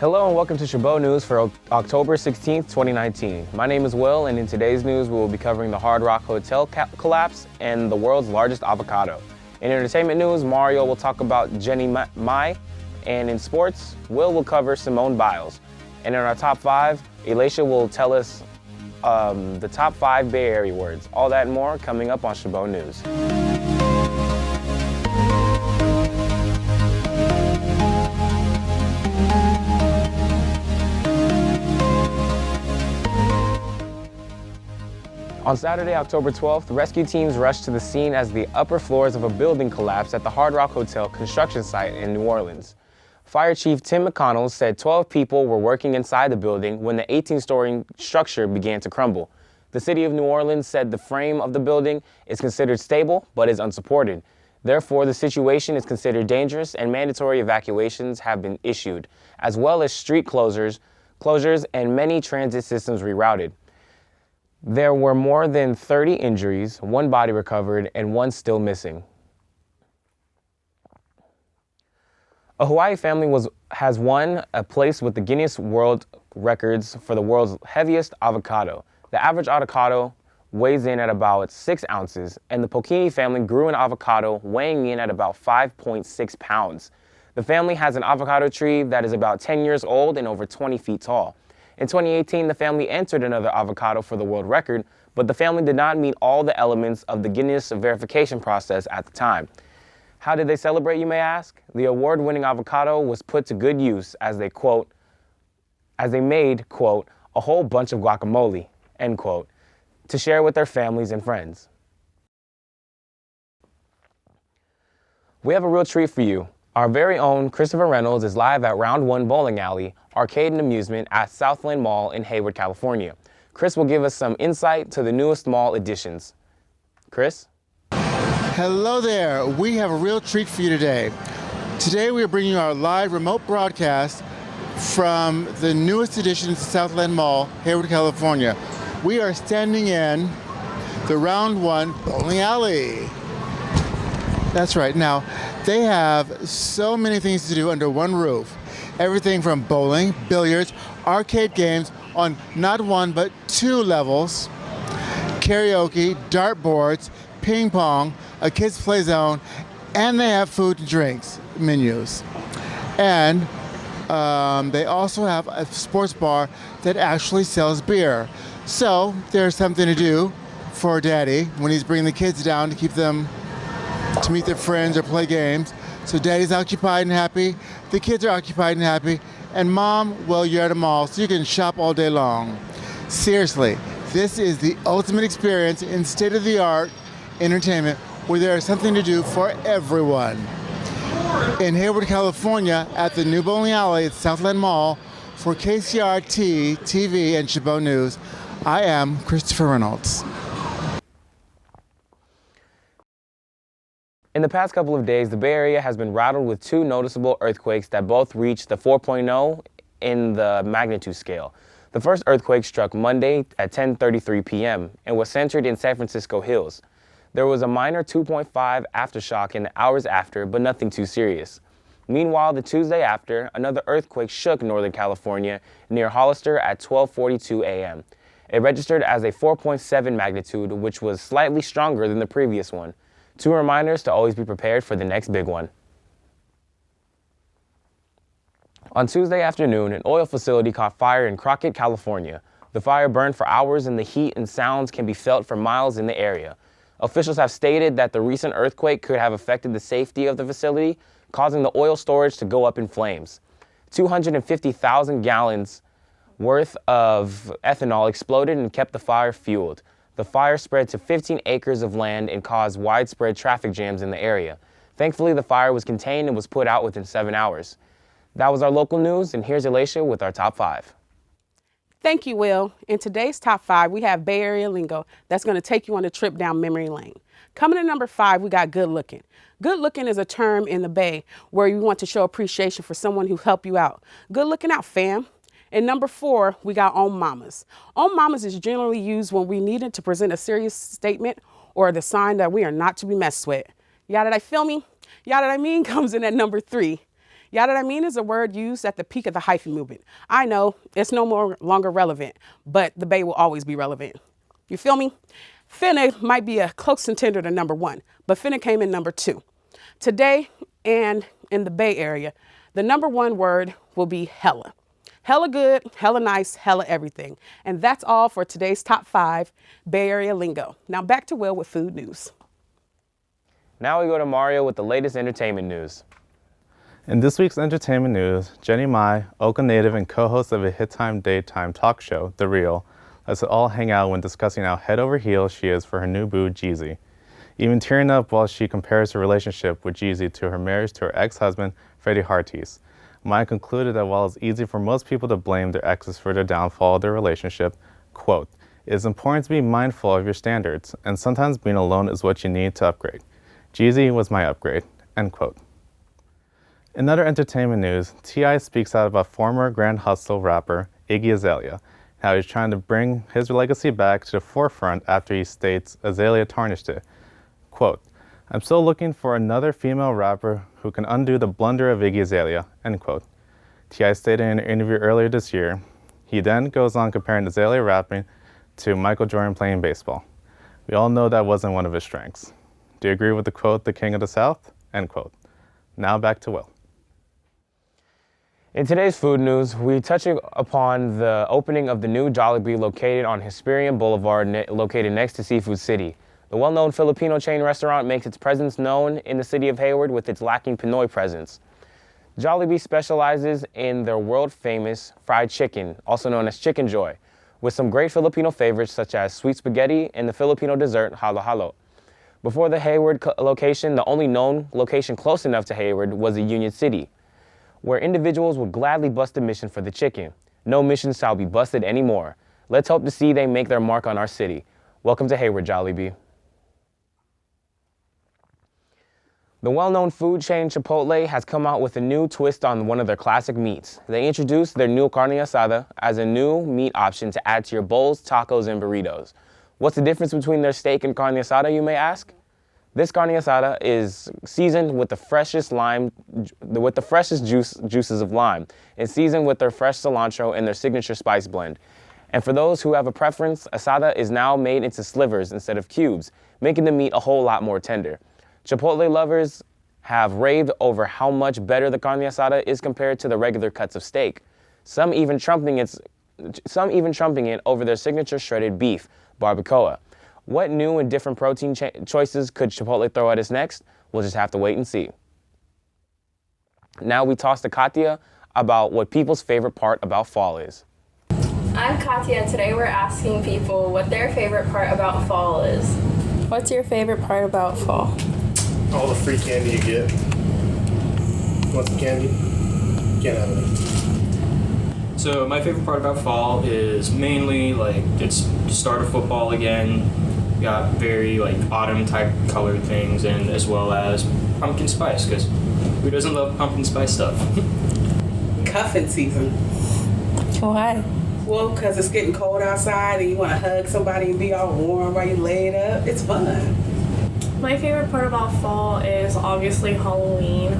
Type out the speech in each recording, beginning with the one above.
Hello and welcome to Chabot News for October 16th, 2019. My name is Will, and in today's news we will be covering the Hard Rock Hotel collapse and the world's largest avocado. In entertainment news, Mario will talk about Jenny Mai, and in sports, will cover Simone Biles. And in our top 5, Elisha will tell us the top 5 Bay Area words. All that and more coming up on Chabot News. On Saturday, October 12th, rescue teams rushed to the scene as the upper floors of a building collapsed at the Hard Rock Hotel construction site in New Orleans. Fire Chief Tim McConnell said 12 people were working inside the building when the 18-story structure began to crumble. The city of New Orleans said the frame of the building is considered stable but is unsupported. Therefore, the situation is considered dangerous and mandatory evacuations have been issued, as well as street closures and many transit systems rerouted. There were more than 30 injuries, 1 body recovered, and 1 still missing. A Hawaii family has won a place with the Guinness World Records for the world's heaviest avocado. The average avocado weighs in at about 6 ounces, and the Pocini family grew an avocado weighing in at about 5.6 pounds. The family has an avocado tree that is about 10 years old and over 20 feet tall. In 2018, the family entered another avocado for the world record, but the family did not meet all the elements of the Guinness verification process at the time. How did they celebrate, you may ask? The award-winning avocado was put to good use as they made, quote, a whole bunch of guacamole, end quote, to share with their families and friends. We have a real treat for you. Our very own Christopher Reynolds is live at Round 1 Bowling Alley, Arcade and Amusement at Southland Mall in Hayward, California. Chris will give us some insight to the newest mall additions. Chris? Hello there. We have a real treat for you today. Today we are bringing you our live remote broadcast from the newest addition to Southland Mall, Hayward, California. We are standing in the Round 1 Bowling Alley. That's right. Now, they have so many things to do under one roof. Everything from bowling, billiards, arcade games on not 1 but 2 levels, karaoke, dartboards, ping pong, a kids play zone, and they have food and drinks menus. And they also have a sports bar that actually sells beer. So there's something to do for Daddy when he's bringing the kids down to keep them to meet their friends or play games. So Daddy's occupied and happy, the kids are occupied and happy, and Mom, well, you're at a mall, so you can shop all day long. Seriously, this is the ultimate experience in state-of-the-art entertainment where there is something to do for everyone. In Hayward, California, at the new bowling alley at Southland Mall, for KCRT TV and Chabot News, I am Christopher Reynolds. In the past couple of days, the Bay Area has been rattled with 2 noticeable earthquakes that both reached the 4.0 in the magnitude scale. The first earthquake struck Monday at 10:33 p.m. and was centered in San Francisco Hills. There was a minor 2.5 aftershock in the hours after, but nothing too serious. Meanwhile, the Tuesday after, another earthquake shook Northern California near Hollister at 12:42 a.m. It registered as a 4.7 magnitude, which was slightly stronger than the previous one. 2 reminders to always be prepared for the next big one. On Tuesday afternoon, an oil facility caught fire in Crockett, California. The fire burned for hours and the heat and sounds can be felt for miles in the area. Officials have stated that the recent earthquake could have affected the safety of the facility, causing the oil storage to go up in flames. 250,000 gallons worth of ethanol exploded and kept the fire fueled. The fire spread to 15 acres of land and caused widespread traffic jams in the area. Thankfully, the fire was contained and was put out within 7 hours. That was our local news, and here's Elisha with our top 5. Thank you, Will. In today's top 5, we have Bay Area lingo that's going to take you on a trip down memory lane. Coming in number 5, we got good looking. Good looking is a term in the Bay where you want to show appreciation for someone who helped you out. Good looking out, fam. And number 4, we got on mamas. On mamas is generally used when we need it to present a serious statement or the sign that we are not to be messed with. Y'all did I feel me? Y'all did I mean comes in at number 3. Yada I mean is a word used at the peak of the hyphen movement. I know it's no more longer relevant, but the Bay will always be relevant. You feel me? Finna might be a close contender to number 1, but finna came in number 2. Today and in the Bay Area, the number 1 word will be hella. Hella good, hella nice, hella everything. And that's all for today's top 5 Bay Area lingo. Now back to Will with food news. Now we go to Mario with the latest entertainment news. In this week's entertainment news, Jenny Mai, Oakland native and co-host of a hit-time daytime talk show, The Real, lets it all hang out when discussing how head over heels she is for her new boo, Jeezy. Even tearing up while she compares her relationship with Jeezy to her marriage to her ex-husband, Freddie Hartis. Mai concluded that while it's easy for most people to blame their exes for the downfall of their relationship, quote, "It is important to be mindful of your standards, and sometimes being alone is what you need to upgrade. Jeezy was my upgrade," end quote. In other entertainment news, T.I. speaks out about former Grand Hustle rapper Iggy Azalea, how he's trying to bring his legacy back to the forefront after he states Azalea tarnished it. Quote, "I'm still looking for another female rapper who can undo the blunder of Iggy Azalea," end quote. T.I. stated in an interview earlier this year. He then goes on comparing Azalea rapping to Michael Jordan playing baseball. We all know that wasn't one of his strengths. Do you agree with the quote, "the king of the South," end quote? Now back to Will. In today's food news, we're touching upon the opening of the new Jollibee located on Hesperian Boulevard, located next to Seafood City. The well-known Filipino chain restaurant makes its presence known in the city of Hayward with its lacking Pinoy presence. Jollibee specializes in their world-famous fried chicken, also known as Chicken Joy, with some great Filipino favorites such as sweet spaghetti and the Filipino dessert halo-halo. Before the Hayward location, the only known location close enough to Hayward was the Union City, where individuals would gladly bust a mission for the chicken. No mission shall be busted anymore. Let's hope to see they make their mark on our city. Welcome to Hayward, Jollibee. The well-known food chain Chipotle has come out with a new twist on one of their classic meats. They introduced their new Carne Asada as a new meat option to add to your bowls, tacos, and burritos. What's the difference between their steak and Carne Asada, you may ask? This Carne Asada is seasoned with the freshest juices of lime, and seasoned with their fresh cilantro and their signature spice blend. And for those who have a preference, Asada is now made into slivers instead of cubes, making the meat a whole lot more tender. Chipotle lovers have raved over how much better the Carne Asada is compared to the regular cuts of steak. Some even trumping it over their signature shredded beef, barbacoa. What new and different protein choices could Chipotle throw at us next? We'll just have to wait and see. Now we toss to Katya about what people's favorite part about fall is. I'm Katya, and today we're asking people what their favorite part about fall is. What's your favorite part about fall? All the free candy you get. Want some candy? Can't have it. So my favorite part about fall is mainly like it's the start of football again. We got very like autumn type colored things, and as well as pumpkin spice, because who doesn't love pumpkin spice stuff? Cuffing season. Why? Well, because it's getting cold outside and you want to hug somebody and be all warm while you lay it up. It's fun. My favorite part about fall is obviously Halloween.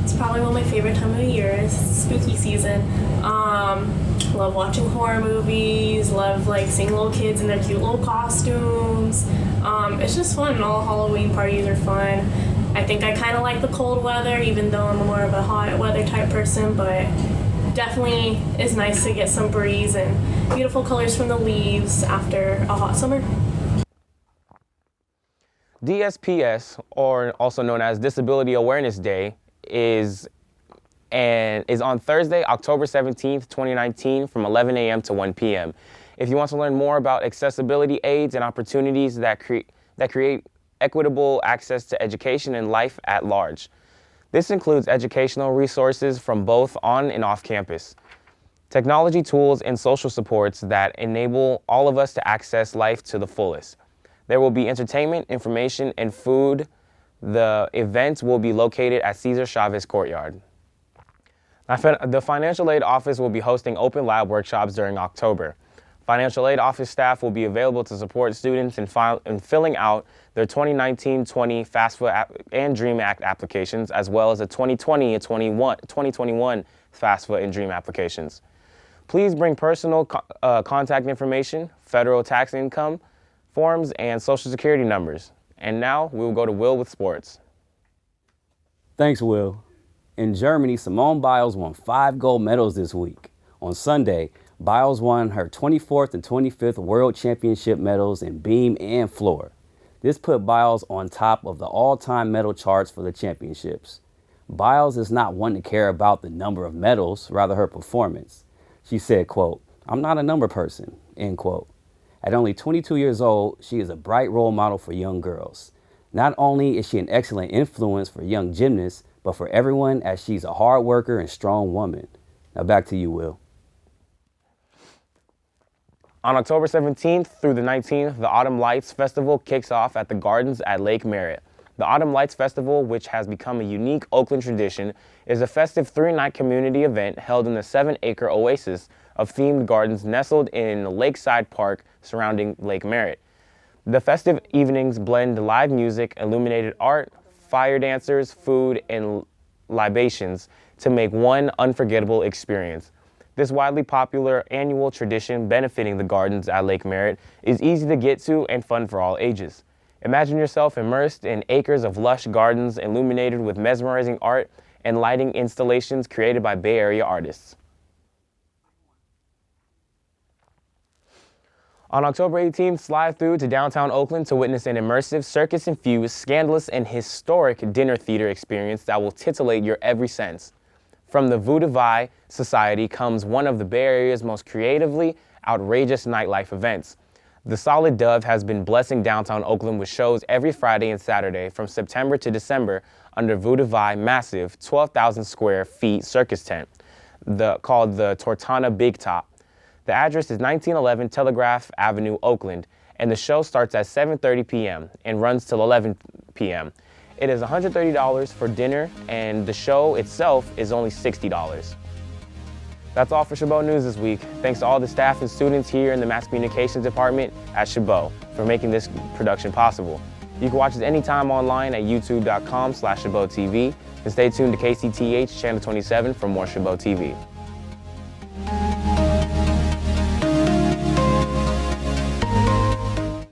It's probably one of my favorite time of the year. It's spooky season. Love watching horror movies. Love like seeing little kids in their cute little costumes. It's just fun. All Halloween parties are fun. I think I kind of like the cold weather, even though I'm more of a hot weather type person. But definitely it's nice to get some breeze and beautiful colors from the leaves after a hot summer. DSPS, or also known as Disability Awareness Day, is on Thursday, October 17th, 2019 from 11 a.m. to 1 p.m. If you want to learn more about accessibility aids and opportunities that create equitable access to education and life at large. This includes educational resources from both on and off campus, technology tools and social supports that enable all of us to access life to the fullest. There will be entertainment, information, and food. The event will be located at Cesar Chavez Courtyard. The Financial Aid Office will be hosting open lab workshops during October. Financial aid office staff will be available to support students in filling out their 2019-20 FAFSA and DREAM Act applications, as well as the 2020 and 2021 FAFSA and DREAM applications. Please bring personal contact information, federal tax income forms, and social security numbers. And now we will go to Will with sports. Thanks, Will. In Germany, Simone Biles won 5 gold medals this week. On Sunday, Biles won her 24th and 25th World Championship medals in beam and floor. This put Biles on top of the all-time medal charts for the championships. Biles is not one to care about the number of medals, rather her performance. She said, quote, "I'm not a number person," end quote. At only 22 years old, she is a bright role model for young girls. Not only is she an excellent influence for young gymnasts, but for everyone, as she's a hard worker and strong woman. Now back to you, Will. On October 17th through the 19th, the Autumn Lights Festival kicks off at the Gardens at Lake Merritt. The Autumn Lights Festival, which has become a unique Oakland tradition, is a festive 3-night community event held in the 7-acre oasis of themed gardens nestled in Lakeside Park surrounding Lake Merritt. The festive evenings blend live music, illuminated art, fire dancers, food, and libations to make one unforgettable experience. This widely popular annual tradition benefiting the gardens at Lake Merritt is easy to get to and fun for all ages. Imagine yourself immersed in acres of lush gardens illuminated with mesmerizing art and lighting installations created by Bay Area artists. On October 18th, slide through to downtown Oakland to witness an immersive, circus-infused, scandalous, and historic dinner theater experience that will titillate your every sense. From the Vaudeville Society comes one of the Bay Area's most creatively outrageous nightlife events. The Solid Dove has been blessing downtown Oakland with shows every Friday and Saturday from September to December under Vaudeville massive 12,000 square feet circus tent called the Tortana Big Top. The address is 1911 Telegraph Avenue, Oakland, and the show starts at 7:30 p.m. and runs till 11 p.m. It is $130 for dinner, and the show itself is only $60. That's all for Chabot News this week. Thanks to all the staff and students here in the Mass Communications Department at Chabot for making this production possible. You can watch us anytime online at youtube.com/ChabotTV, and stay tuned to KCTH Channel 27 for more Chabot TV.